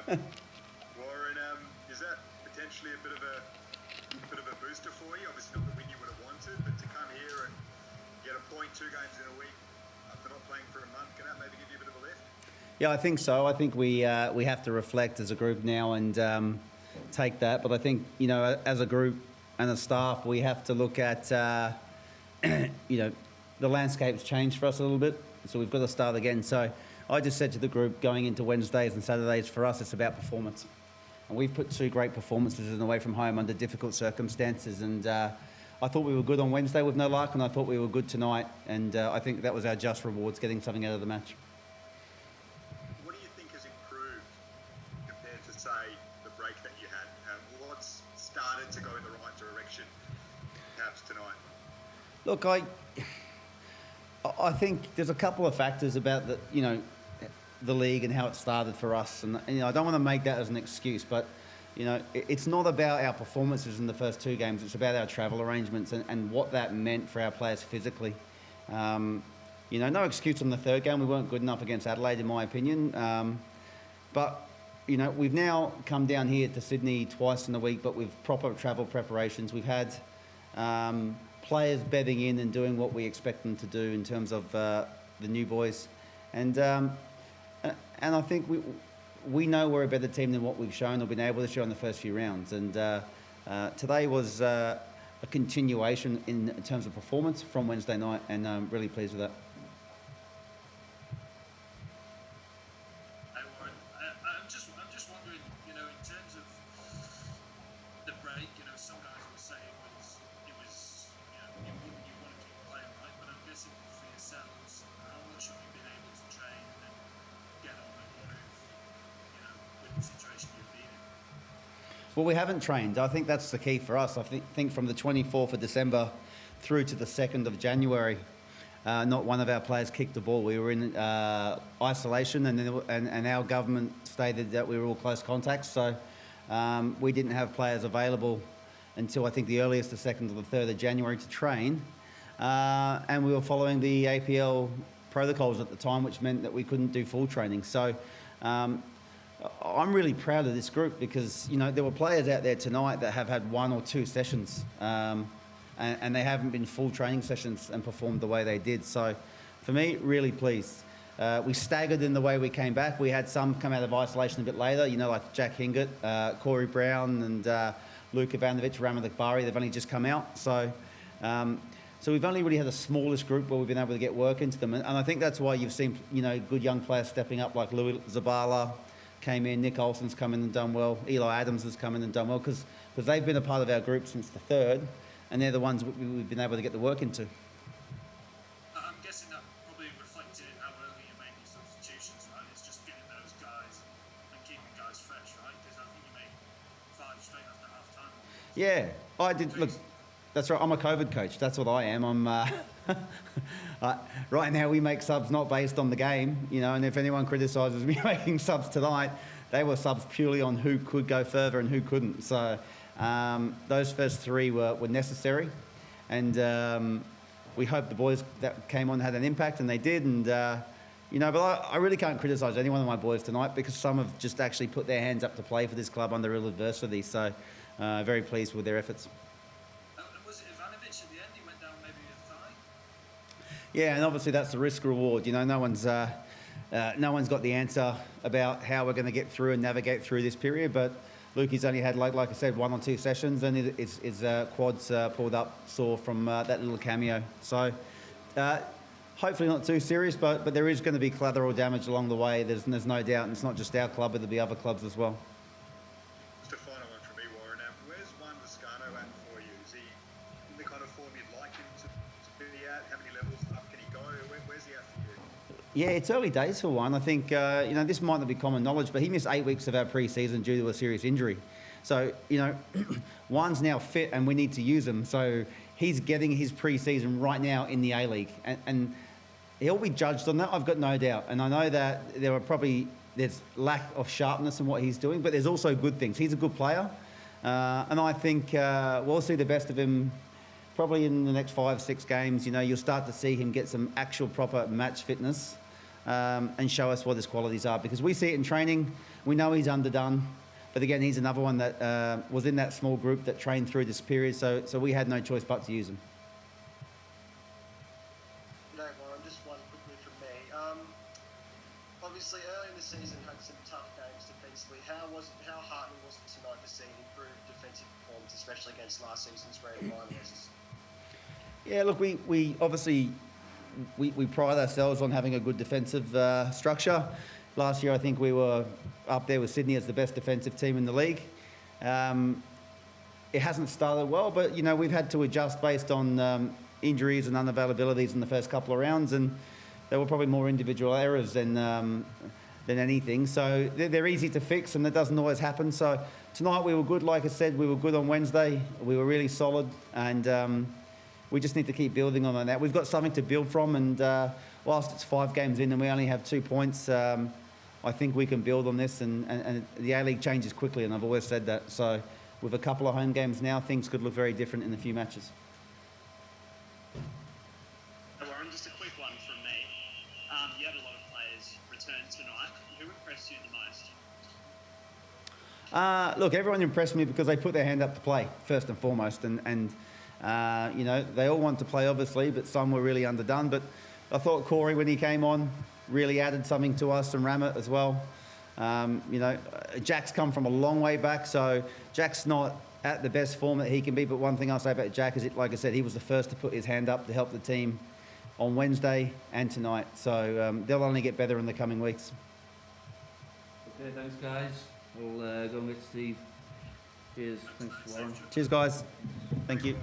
Warren, is that potentially a bit of a booster for you? Obviously not the win you would have wanted, but to come here and get a point, 2 games in a week after not playing for a month, can that maybe give you a bit of a lift? Yeah, I think so. I think we have to reflect as a group now and take that. But I think, as a group and a staff, we have to look at, the landscape's changed for us a little bit. So we've got to start again. So I just said to the group, going into Wednesdays and Saturdays, for us, it's about performance. And we've put 2 great performances in away from home under difficult circumstances. And I thought we were good on Wednesday with no luck, and I thought we were good tonight. And I think that was our just rewards, getting something out of the match. What do you think has improved compared to, say, the break that you had? What's started to go in the right direction, perhaps, tonight? Look, I think there's a couple of factors about the league and how it started for us, and I don't want to make that as an excuse, but it's not about our performances in the first 2 games. It's about our travel arrangements and what that meant for our players physically. No excuse on the 3rd game. We weren't good enough against Adelaide, in my opinion. But we've now come down here to Sydney twice in a week, but with proper travel preparations. We've had players bedding in and doing what we expect them to do in terms of the new boys, and I think we know we're a better team than what we've shown or been able to show in the first few rounds. And today was a continuation in terms of performance from Wednesday night, and I'm really pleased with that. Hey Warren, I'm just wondering, in terms of the break, some guys will say it was you want to keep playing, right? But I'm guessing for yourselves, how much have you been able to train and get on and move, with the situation you've been in? Well, we haven't trained. I think that's the key for us. I think from the 24th of December through to the 2nd of January, not one of our players kicked the ball. We were in isolation, and our government stated that we were all close contacts. So we didn't have players available until I think the earliest, the 2nd or the 3rd of January, to train. And we were following the APL protocols at the time, which meant that we couldn't do full training. So I'm really proud of this group because, there were players out there tonight that have had 1 or 2 sessions and they haven't been full training sessions and performed the way they did. So for me, really pleased. We staggered in the way we came back. We had some come out of isolation a bit later, like Jack Hingett, Corey Brown and Luke Ivanovic, Ramadak Bari. They've only just come out. So we've only really had the smallest group where we've been able to get work into them. And I think that's why you've seen, good young players stepping up, like Louis Zabala came in, Nick Olsen's come in and done well, Eli Adams has come in and done well, because they've been a part of our group since the 3rd, and they're the ones we've been able to get the work into. I'm guessing that probably reflected how early you made these substitutions, right? It's just getting those guys and keeping guys fresh, right? Because I think you made 5 straight after half time. Yeah, I did. Look, that's right. I'm a COVID coach. That's what I am. Right now we make subs not based on the game, and if anyone criticises me making subs tonight, they were subs purely on who could go further and who couldn't. So those first 3 were necessary, and we hope the boys that came on had an impact, and they did. And but I really can't criticise any one of my boys tonight because some have just actually put their hands up to play for this club under real adversity. So very pleased with their efforts. Was it Ivanovic at the end? He went down maybe a thigh? Yeah, and obviously that's the risk reward. No one's got the answer about how we're going to get through and navigate through this period. But Lukey's only had, like I said, 1 or 2 sessions, and his quads pulled up sore from that little cameo. So hopefully not too serious, but there is going to be collateral damage along the way. There's no doubt, and it's not just our club, but there'll be other clubs as well. Just a final one from me, Warren. Where's Juan Toscano at for you? Is he in the kind of form you'd like him to be at? How many levels up can he go? Where's he at for you? Yeah, it's early days for Juan. I think, this might not be common knowledge, but he missed 8 weeks of our pre-season due to a serious injury. So, Juan's now fit and we need to use him. So he's getting his pre-season right now in the A-League. And he'll be judged on that, I've got no doubt. And I know that there's lack of sharpness in what he's doing, but there's also good things. He's a good player. And I think we'll see the best of him probably in the next 5-6 games. You'll start to see him get some actual proper match fitness. and show us what his qualities are, because we see it in training. We know he's underdone, but again, he's another one that was in that small group that trained through this period, so we had no choice but to use him. No, Warren, just one quickly from me. Obviously, early in the season had some tough games defensively. How heartening was it tonight to see improved defensive performance, especially against last season's grand finalists? Yeah, look, we obviously we pride ourselves on having a good defensive structure. Last year, I think we were up there with Sydney as the best defensive team in the league. It hasn't started well, but you know, we've had to adjust based on injuries and unavailabilities in the first couple of rounds, and there were probably more individual errors than anything. So they're easy to fix, and that doesn't always happen. So tonight we were good. Like I said, we were good on Wednesday. We were really solid, and we just need to keep building on that. We've got something to build from, and whilst it's 5 games in and we only have 2 points, I think we can build on this, and the A-League changes quickly, and I've always said that. So with a couple of home games now, things could look very different in a few matches. Warren, just a quick one from me. You had a lot of players return tonight. Who impressed you the most? Look, everyone impressed me because they put their hand up to play, first and foremost. And you know, they all want to play, obviously, but some were really underdone. But I thought Corey, when he came on, really added something to us, and Ramit as well. You know, Jack's come from a long way back, so Jack's not at the best form that he can be. But one thing I'll say about Jack is, like I said, he was the first to put his hand up to help the team on Wednesday and tonight. So they'll only get better in the coming weeks. Okay, thanks guys. We'll go and get Steve. Cheers. Thanks, Warren. Cheers, guys. Thank you.